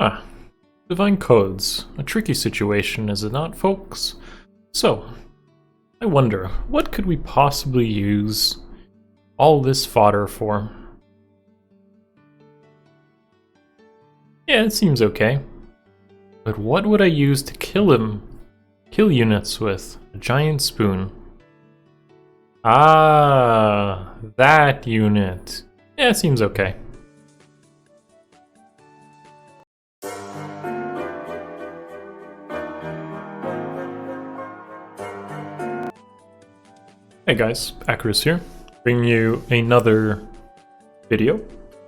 Ah, divine codes. A tricky situation, is it not, folks? So, I wonder, what could we possibly use all this fodder for? Yeah, it seems okay. But what would I use to kill him? Kill units with a giant spoon. Ah, that unit. Yeah, it seems okay. Hey guys, Akariss here, bringing you another video.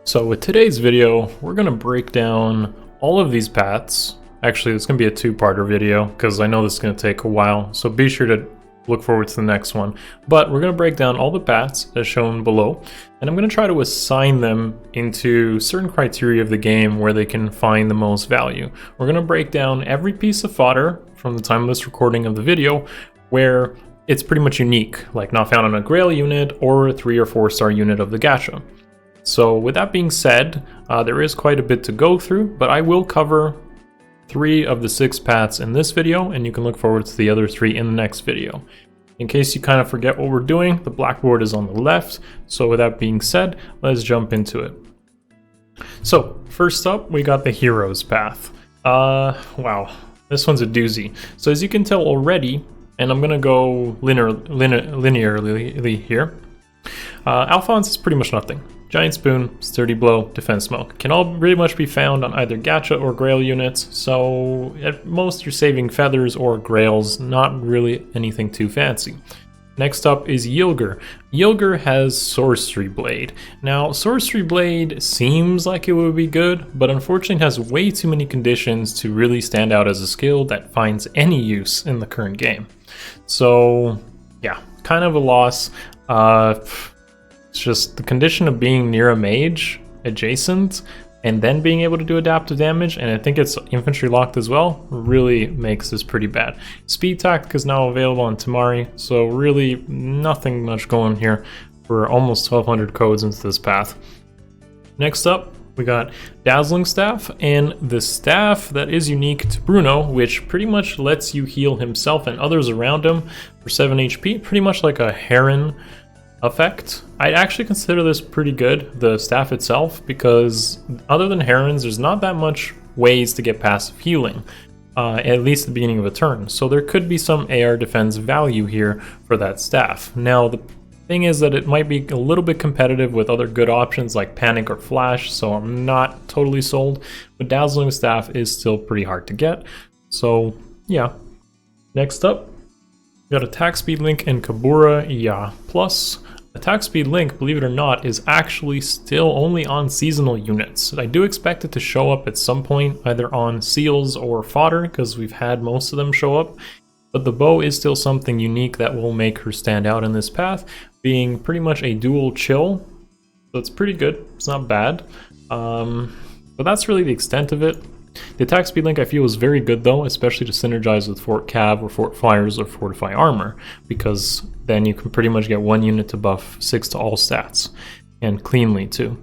So with today's video, we're going to break down all of these paths. Actually, it's going to be a two-parter video because I know this is going to take a while, so be sure to look forward to the next one. But we're going to break down all the paths as shown below, and I'm going to try to assign them into certain criteria of the game where they can find the most value. We're going to break down every piece of fodder from the time of this recording of the video where it's pretty much unique, like not found on a Grail unit or a 3 or 4 star unit of the gacha. So with that being said, there is quite a bit to go through, but I will cover 3 of the 6 paths in this video, and you can look forward to the other 3 in the next video. In case you kind of forget what we're doing, the blackboard is on the left, so with that being said, let's jump into it. So first up, we got the heroes path. Wow, this one's a doozy. So as you can tell already, and I'm gonna go linearly here. Alphonse is pretty much nothing. Giant spoon, sturdy blow, defense smoke. Can all pretty much be found on either gacha or grail units, so at most you're saving feathers or grails, not really anything too fancy. Next up is Ylger. Ylger has Sorcery Blade. Now, Sorcery Blade seems like it would be good, but unfortunately has way too many conditions to really stand out as a skill that finds any use in the current game. So, yeah, kind of a loss. It's just the condition of being near a mage adjacent and then being able to do adaptive damage, and I think it's infantry locked as well, really makes this pretty bad. Speed tactic is now available on Tamari, so really nothing much going here for almost 1200 codes into this path. Next up, we got Dazzling Staff, and the staff that is unique to Bruno, which pretty much lets you heal himself and others around him for 7 HP, pretty much like a Heron effect. I'd actually consider this pretty good, the staff itself, because other than Herons, there's not that much ways to get passive healing, at least at the beginning of a turn. So there could be some AR defense value here for that staff. Now, the thing is that it might be a little bit competitive with other good options like Panic or Flash, so I'm not totally sold, but Dazzling Staff is still pretty hard to get. So, yeah. Next up, we got Attack Speed Link and Kabura, yeah. Plus, Attack Speed Link, believe it or not, is actually still only on seasonal units. I do expect it to show up at some point, either on seals or fodder, because we've had most of them show up. But the bow is still something unique that will make her stand out in this path, being pretty much a dual chill. So it's pretty good, it's not bad. But that's really the extent of it. The attack speed link I feel is very good though, especially to synergize with Fort Cav or Fort Flyers or Fortify Armor, because then you can pretty much get 1 unit to buff 6 to all stats, and cleanly too.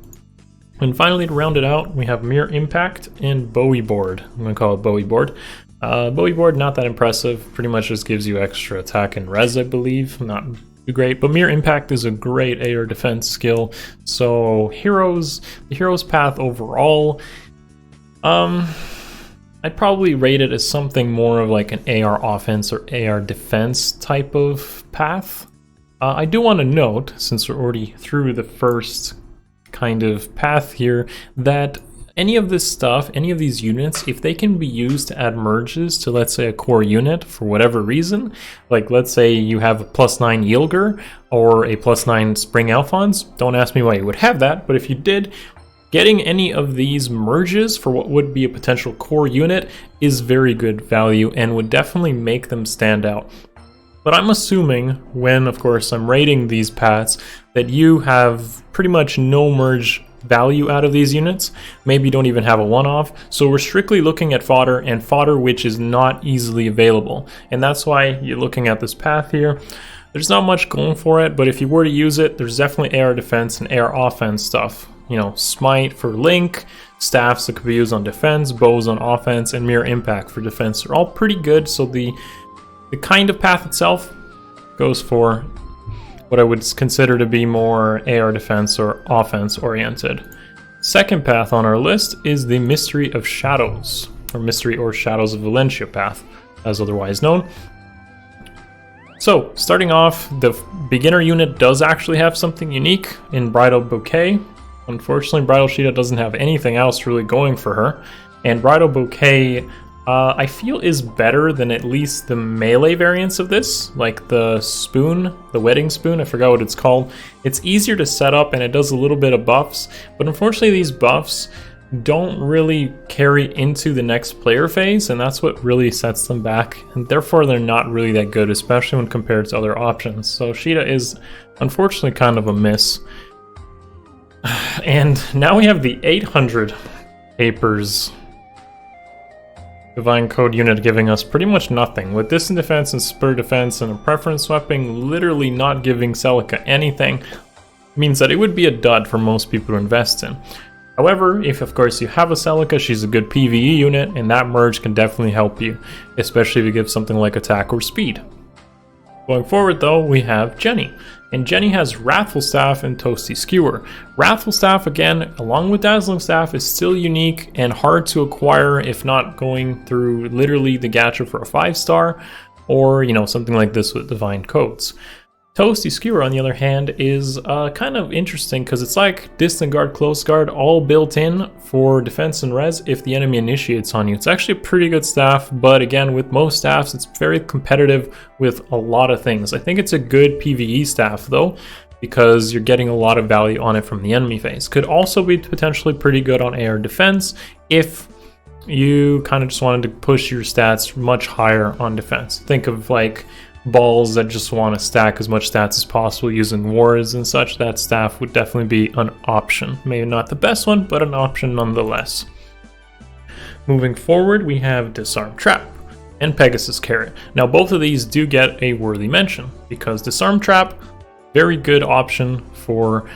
And finally, to round it out, we have Mere Impact and Bowie Board. I'm going to call it Bowie Board. Bowie Board, not that impressive, pretty much just gives you extra attack and res, I believe, not too great, but Mere Impact is a great AR defense skill. So the heroes path overall, I'd probably rate it as something more of like an AR offense or AR defense type of path. I do want to note, since we're already through the first kind of path here, that any of this stuff, any of these units, if they can be used to add merges to, let's say, a core unit for whatever reason, like let's say you have a +9 Ylger or a +9 Spring Alphonse, don't ask me why you would have that, but if you did, getting any of these merges for what would be a potential core unit is very good value and would definitely make them stand out. But I'm assuming, when of course I'm rating these paths, that you have pretty much no merge value out of these units, maybe don't even have a one-off, so we're strictly looking at fodder, and fodder which is not easily available, and that's why you're looking at this path here. There's not much going for it, but if you were to use it, there's definitely AR defense and AR offense stuff Smite for Link, staffs that could be used on defense, bows on offense, and Mirror Impact for defense are all pretty good. So the kind of path itself goes for what I would consider to be more AR defense or offense oriented. Second path on our list is the Mystery of Shadows, or Mystery or Shadows of Valentia path, as otherwise known. So, starting off, the beginner unit does actually have something unique in Bridal Bouquet. Unfortunately, Bridal Sheeta doesn't have anything else really going for her, and Bridal Bouquet I feel is better than at least the melee variants of this, like the spoon, the wedding spoon, I forgot what it's called. It's easier to set up and it does a little bit of buffs, but unfortunately these buffs don't really carry into the next player phase, and that's what really sets them back, and therefore they're not really that good, especially when compared to other options. So Sheeta is unfortunately kind of a miss. And now we have the 800 papers Divine Code unit giving us pretty much nothing, with Distant Defense and Spur Defense and a Preference Weapon literally not giving Celica anything. Means that it would be a dud for most people to invest in. However, if of course you have a Celica, she's a good PvE unit, and that merge can definitely help you, especially if you give something like attack or speed. Going forward though, we have Jenny. And Jenny has Wrathful Staff and Toasty Skewer. Wrathful Staff, again, along with Dazzling Staff, is still unique and hard to acquire if not going through literally the gacha for a 5-star, or, something like this with Divine Codes. Toasty Skewer, on the other hand, is kind of interesting because it's like Distant Guard, Close Guard, all built in for defense and res if the enemy initiates on you. It's actually a pretty good staff, but again, with most staffs, it's very competitive with a lot of things. I think it's a good PvE staff, though, because you're getting a lot of value on it from the enemy phase. Could also be potentially pretty good on AR defense if you kind of just wanted to push your stats much higher on defense. Think of like balls that just want to stack as much stats as possible using wars and such. That staff would definitely be an option. Maybe not the best one, but an option nonetheless. Moving forward, we have Disarmed Trap and Pegasus Carrot. Now both of these do get a worthy mention because Disarmed Trap, very good option for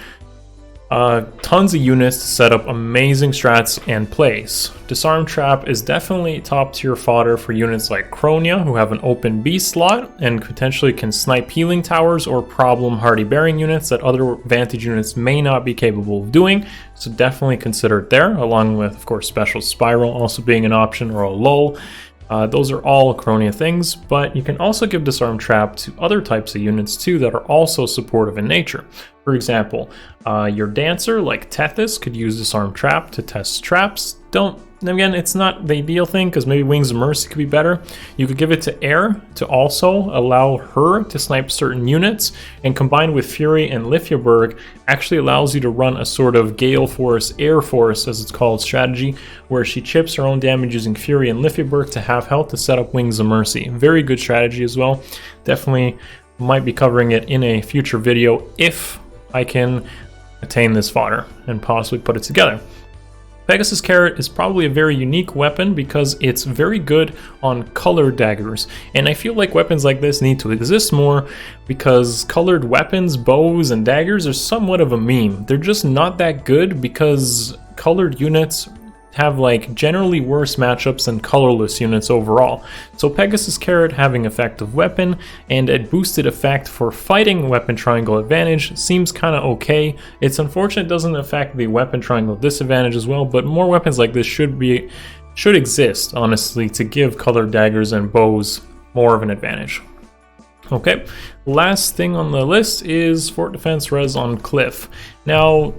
tons of units to set up amazing strats and plays. Disarmed Trap is definitely top tier fodder for units like Kronia, who have an open B slot and potentially can snipe healing towers or problem hardy bearing units that other Vantage units may not be capable of doing. So definitely consider it there, along with, of course, Special Spiral also being an option, or a lull. Those are all Kronia things, but you can also give Disarmed Trap to other types of units too that are also supportive in nature. For example, your Dancer, like Tethys, could use Disarmed Trap to test traps. Again, it's not the ideal thing because maybe Wings of Mercy could be better. You could give it to Air to also allow her to snipe certain units, and combined with Fury and Lithiaburg actually allows you to run a sort of Gale Force, Air Force as it's called strategy, where she chips her own damage using Fury and Lithiaburg to have health to set up Wings of Mercy. Very good strategy as well. Definitely might be covering it in a future video if I can attain this fodder and possibly put it together. Pegasus Carrot is probably a very unique weapon because it's very good on colored daggers, and I feel like weapons like this need to exist more because colored weapons, bows, and daggers are somewhat of a meme. They're just not that good because colored units have like generally worse matchups than colorless units overall. So Pegasus Carrot having effective weapon and a boosted effect for fighting weapon triangle advantage seems kind of okay. It's unfortunate it doesn't affect the weapon triangle disadvantage as well, but more weapons like this should exist, honestly, to give colored daggers and bows more of an advantage. Okay, last thing on the list is Fort Defense Res on Cliff. Now,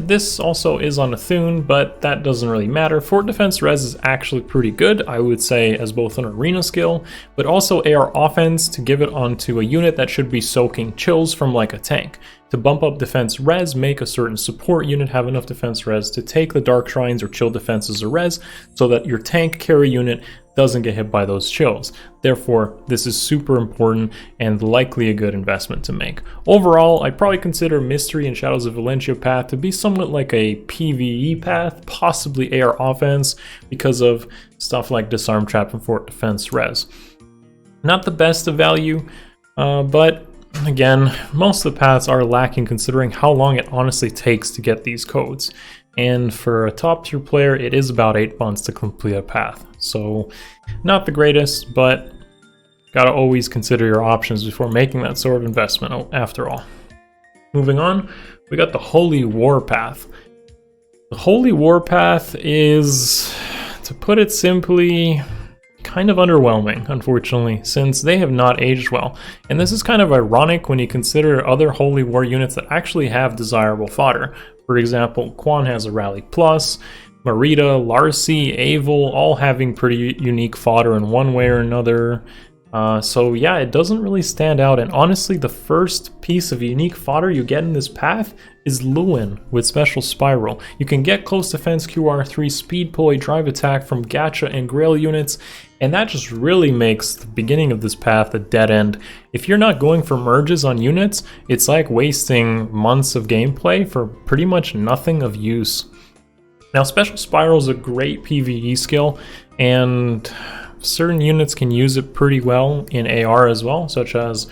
this also is on a Thune, but that doesn't really matter. Fort Defense Res is actually pretty good, I would say, as both an arena skill, but also AR offense to give it onto a unit that should be soaking chills from like a tank. To bump up defense res, make a certain support unit have enough defense res to take the Dark Shrines or chill defenses or res, so that your tank carry unit doesn't get hit by those chills. Therefore, this is super important and likely a good investment to make. Overall, I probably consider Mystery and Shadows of Valentia path to be somewhat like a PvE path, possibly AR offense, because of stuff like Disarm Trap and Fort Defense Res. Not the best of value, but again, most of the paths are lacking considering how long it honestly takes to get these codes. And for a top tier player, it is about 8 months to complete a path. So not the greatest, but gotta always consider your options before making that sort of investment after all. Moving on, we got the Holy War path. The Holy War path is, to put it simply, kind of underwhelming, unfortunately, since they have not aged well. And this is kind of ironic when you consider other Holy War units that actually have desirable fodder. For example, Quan has a Rally Plus, Marita, Larcy, Avil, all having pretty unique fodder in one way or another. So yeah, it doesn't really stand out, and honestly the first piece of unique fodder you get in this path is Lewin with Special Spiral. You can get Close Defense QR3, Speed Pulley, Drive Attack from Gacha and Grail units, and that just really makes the beginning of this path a dead end. If you're not going for merges on units, it's like wasting months of gameplay for pretty much nothing of use. Now Special Spiral is a great PvE skill, and certain units can use it pretty well in AR as well, such as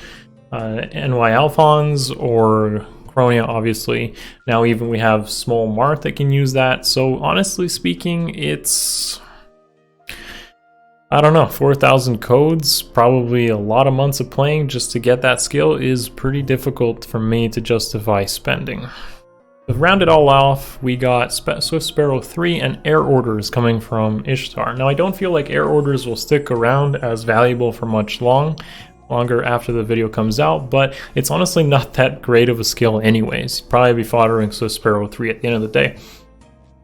NY Alphonse or Chronia, obviously. Now even we have Small Marth that can use that. So honestly speaking, it's, I don't know, 4,000 codes, probably a lot of months of playing just to get that skill is pretty difficult for me to justify spending. To round it all off, we got Swift Sparrow 3 and Air Orders coming from Ishtar. Now I don't feel like Air Orders will stick around as valuable for much longer after the video comes out, but it's honestly not that great of a skill anyways. You'd probably be foddering Swift Sparrow 3 at the end of the day.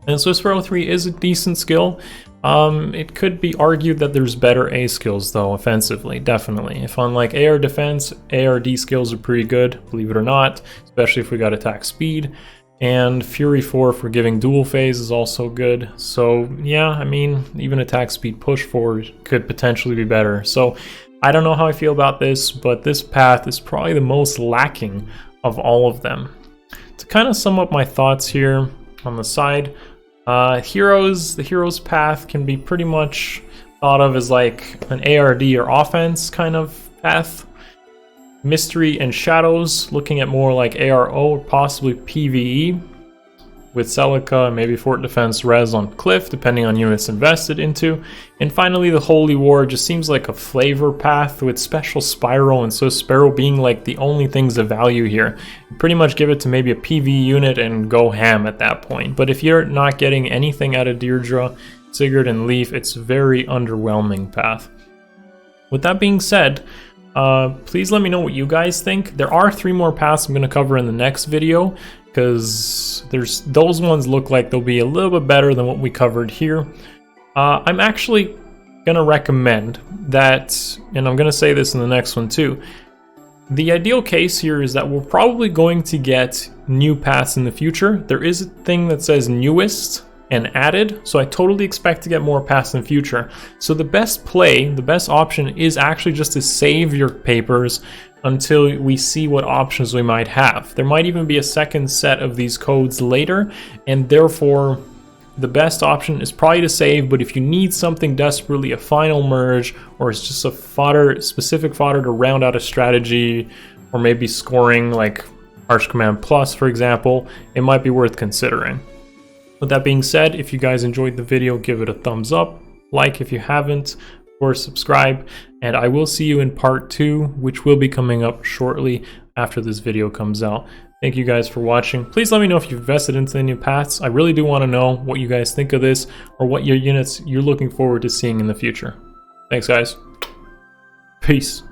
And Swift Sparrow 3 is a decent skill. It could be argued that there's better A skills though, offensively, definitely. If unlike AR defense, ARD skills are pretty good, believe it or not, especially if we got attack speed. And Fury 4 for giving dual phase is also good. So yeah, I mean, even attack speed push 4 could potentially be better. So I don't know how I feel about this, but this path is probably the most lacking of all of them. To kind of sum up my thoughts here on the side, the heroes path can be pretty much thought of as like an ARD or offense kind of path. Mystery and Shadows, looking at more like ARO or possibly PvE, with Celica and maybe Fort Defense res on Cliff, depending on units invested into. And finally, the Holy War just seems like a flavor path, with Special Spiral and Swift Sparrow being like the only things of value here. You pretty much give it to maybe a PvE unit and go ham at that point. But if you're not getting anything out of Deirdre, Sigurd, and Leaf, it's a very underwhelming path. With that being said, please let me know what you guys think. There are 3 more paths I'm going to cover in the next video, because those ones look like they'll be a little bit better than what we covered here. I'm actually going to recommend that, and I'm going to say this in the next one too, the ideal case here is that we're probably going to get new paths in the future. There is a thing that says newest and added, so I totally expect to get more paths in the future. So the best option is actually just to save your papers until we see what options we might have. There might even be a second set of these codes later, and therefore the best option is probably to save. But if you need something desperately, a final merge, or it's just a specific fodder to round out a strategy, or maybe scoring like Harsh Command Plus, for example, it might be worth considering. With that being said, if you guys enjoyed the video, give it a thumbs up, like if you haven't, or subscribe, and I will see you in part 2, which will be coming up shortly after this video comes out. Thank you guys for watching. Please let me know if you've invested into the new paths. I really do want to know what you guys think of this, or what your units you're looking forward to seeing in the future. Thanks guys. Peace.